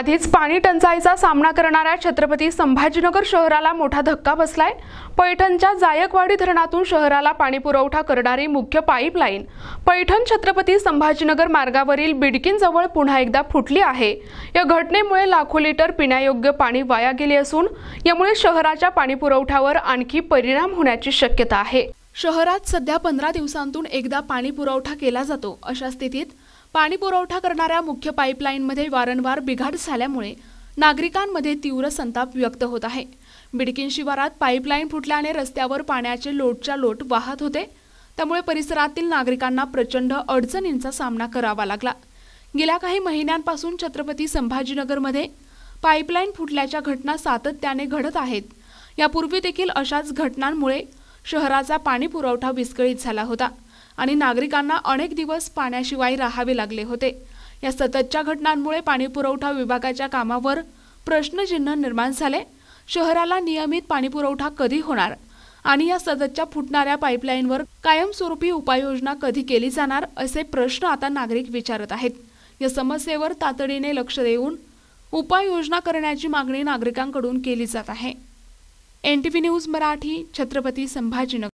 आधीच पाणी टंचाईचा सामना करणाऱ्या छत्रपती संभाजीनगर शहराला मोठा धक्का बसलाय। पैठणच्या जायकवाडी धरणातून शहराला पाणी पुरवठा करणारी मुख्य पाईपलाईन पैठण छत्रपती संभाजीनगर मार्गावरील बिडकीनजवळ पुन्हा एकदा फुटली आहे। या घटनेमुळे लाखो लिटर पिण्यायोग्य पाणी वाया गेले असून यामुळे शहराच्या पाणी पुरवठ्यावर आणखी परिणाम होण्याची शक्यता आहे। शहरात सध्या 15 दिवसांतून एकदा पाणी पुरवठा केला जातो। अशा स्थितीत पाणी पुरवठा करणाऱ्या मुख्य पाईपलाईनमध्ये वारंवार बिघाड झाल्यामुळे नागरिकांमध्ये तीव्र संताप व्यक्त होत आहे। बिडकीन शिवारात पाईपलाईन फुटल्याने रस्त्यावर पाण्याचे लोटच्या लोट वाहत होते, त्यामुळे परिसरातील नागरिकांना प्रचंड अडचणींचा सामना करावा लागला। गेल्या काही महिन्यांपासून छत्रपती संभाजीनगरमध्ये पाईपलाईन फुटल्याच्या घटना सातत्याने घडत आहेत। यापूर्वी देखील अशाच घटनांमुळे शहराचा पाणी पुरवठा विस्कळीत झाला होता आणि नागरिकांना अनेक दिवस पाण्याशिवाय राहावे लागले होते। या सततच्या घटनांमुळे पाणी पुरवठा विभागाच्या कामावर प्रश्नचिन्ह निर्माण झाले। शहराला नियमित पाणी पुरवठा कधी होणार आणि या सततच्या फुटणाऱ्या पाईपलाईनवर कायमस्वरूपी उपाययोजना कधी केली जाणार असे प्रश्न आता नागरिक विचारत आहेत। या समस्येवर तातडीने लक्ष देऊन उपाययोजना करण्याची मागणी नागरिकांकडून केली जात आहे। NTV news Marathi, Chhatrapati Sambhajinagar.